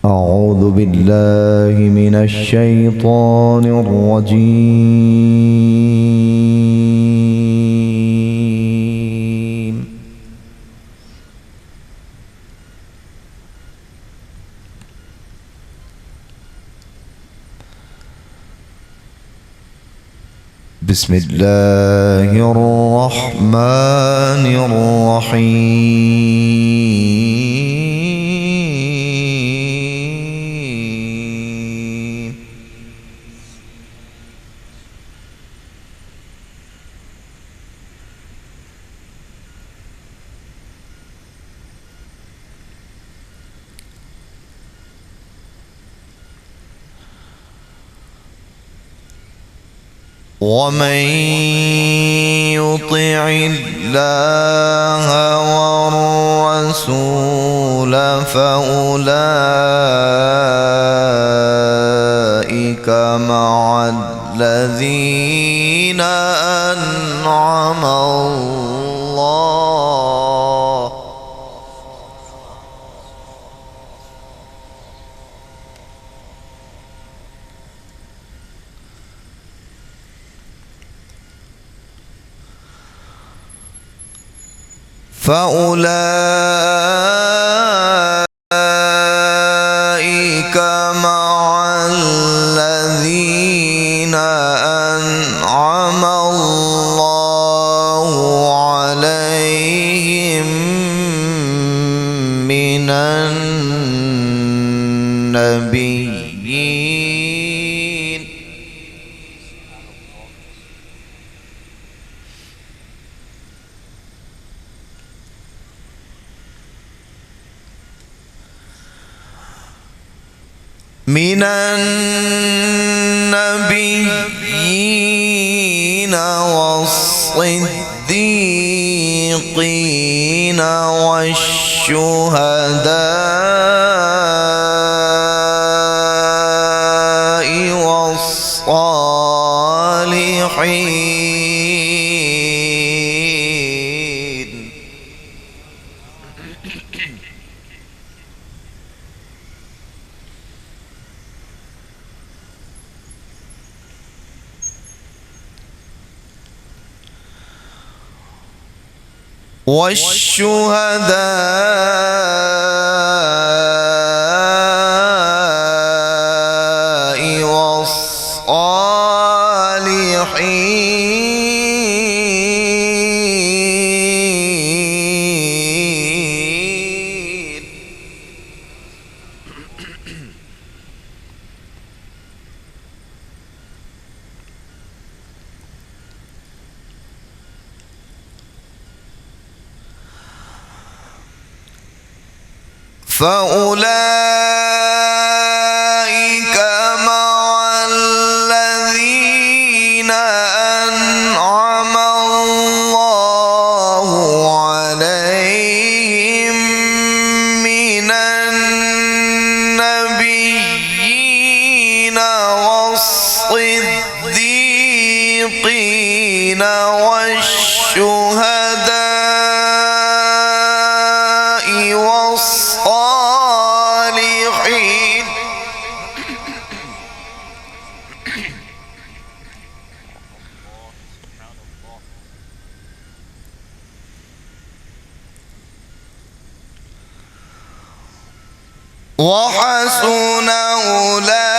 أعوذ بالله من الشيطان الرجيم. بسم الله الرحمن الرحيم. ومن يطع الله والرسول فأولئك مع الذين أنعم الله فأولئك مع الذين أنعم الله عليهم من النبيين والصديقين والشهداء والصالحين والشهداء والصالحين فأولئك مع الذين أنعم الله عليهم من النبيين والصديقين والشهداء والصالحين وحسن أولئك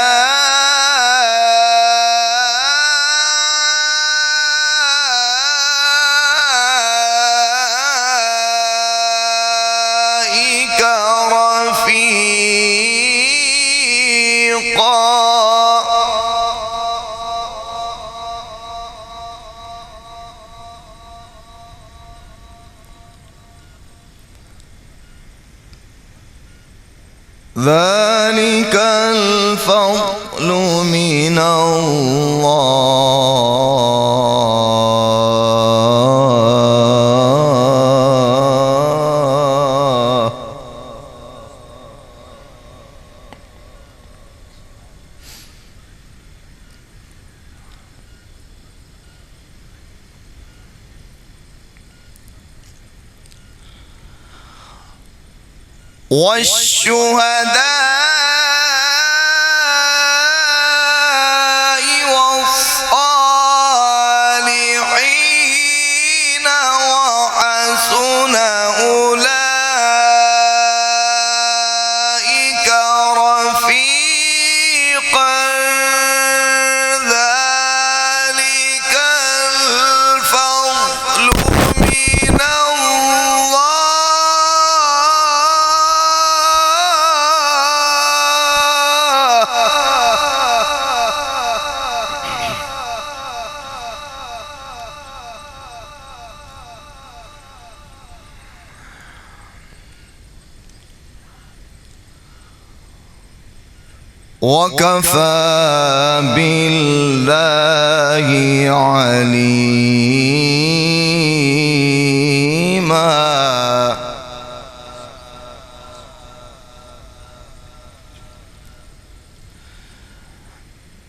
ذلك الفضل من الله. والشهداء ذلك الفضل من وكفى بالله عليما.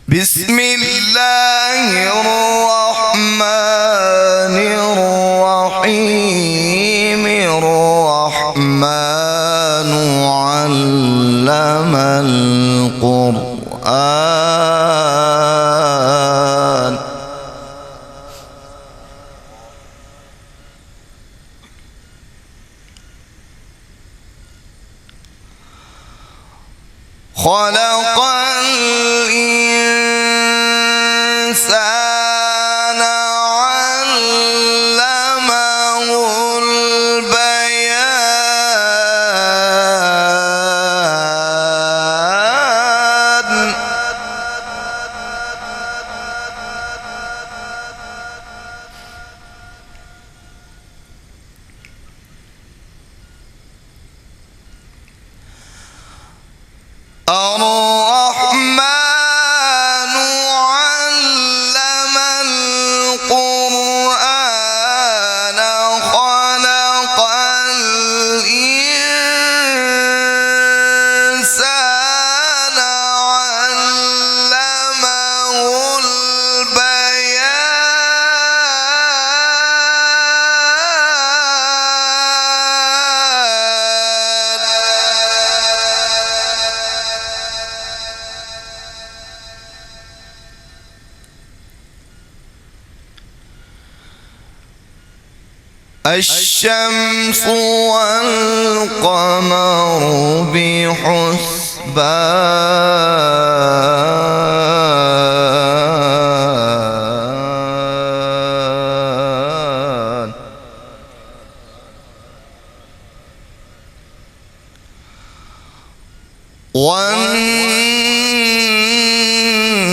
بسم الله الرحمن الرحيم. الرحمن علم القرآن. خلق الإنسان علمه البيان. الرحمن علم القرآن. خلق الإنسان علمه البيان. الشمس والقمر بحسبان.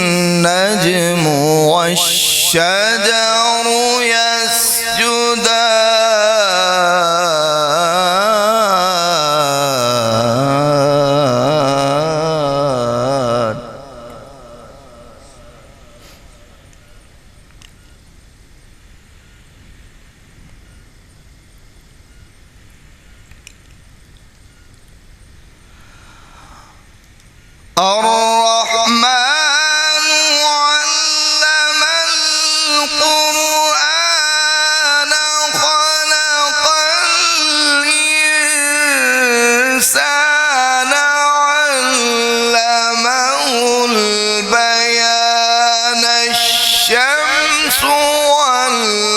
والنجم والشجر يسجدان. الرحمن علم القرآن. خلق الإنسان علمه البيان. الشمس والقمر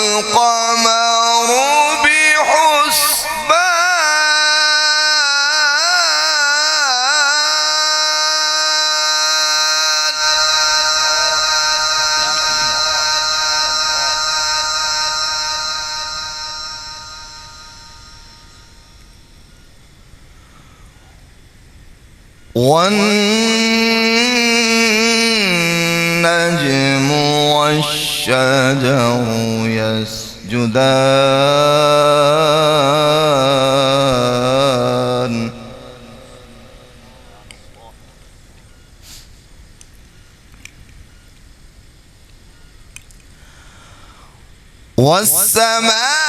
والنجم والشجر يسجدان. والسماء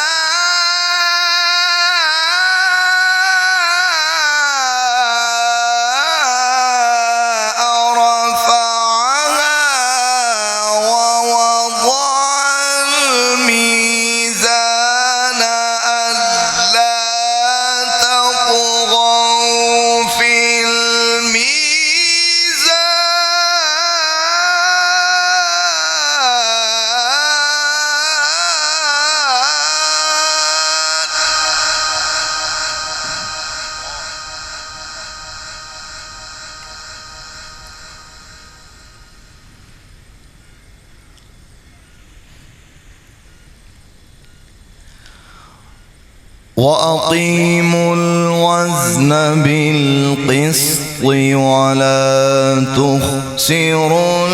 وأقيموا الوزن بالقسط ولا تخسروا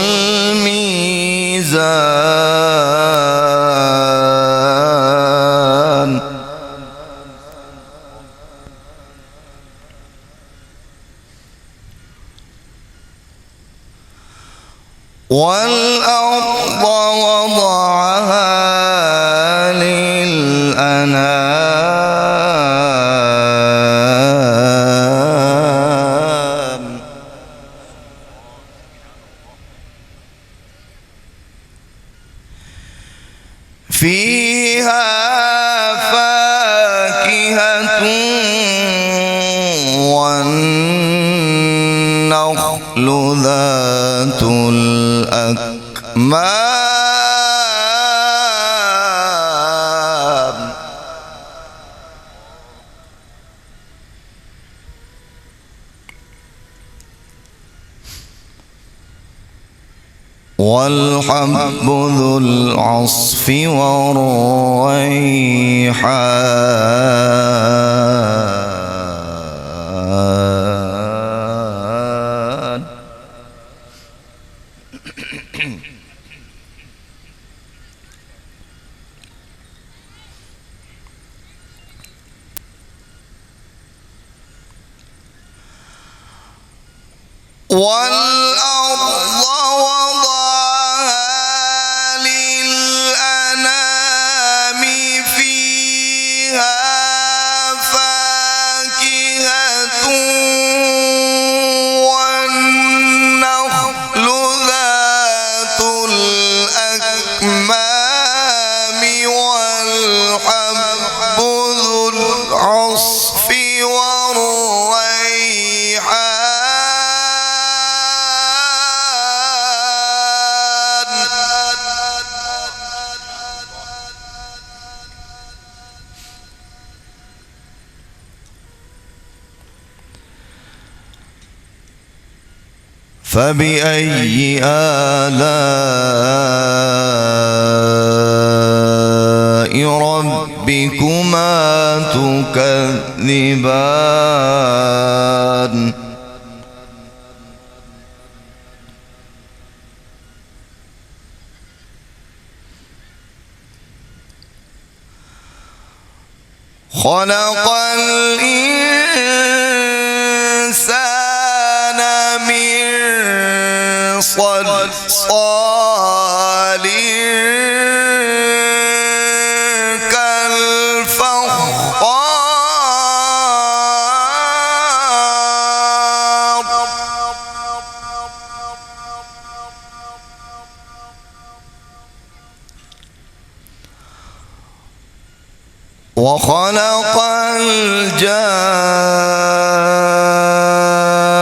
الميزان والأرض وضعها للأنام فيها فاكهة والنخل ذات الأكمام والحب ذو العصف والريحان والأرض وضعها للأنام فيها فاكهة والنخل ذات الأكمام والحب ذو العصف والريحان فبأي آلاء ربكما تكذبان خلق الإنسان من صلصال كالفخار وخلق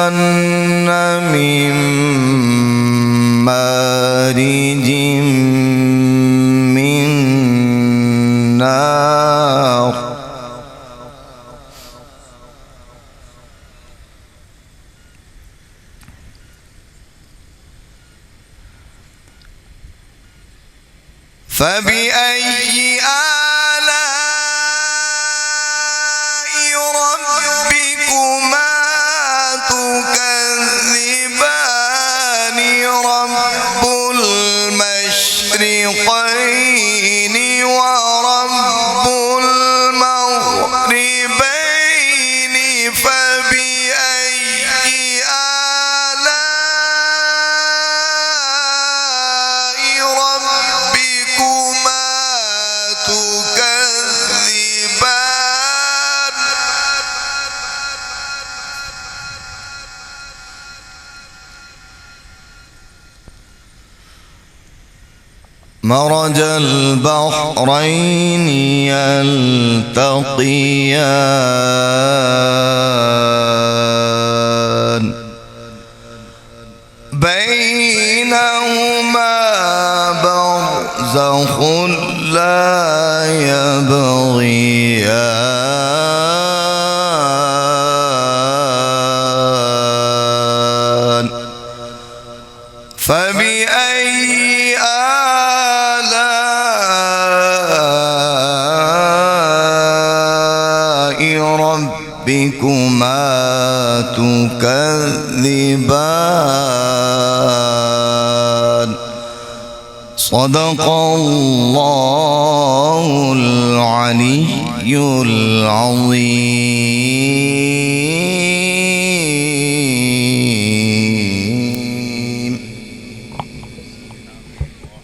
الجان من مارج من نار فبأي آلاء ربكما تكذبان رب المشرقين ورب المغربين فبأي آلاء ربكما تكذبان مرج البحرين يلتقيان بينهما برزخ لا يبغيان فبأي آلاء ربكما تكذبان صدق الله العلي العظيم.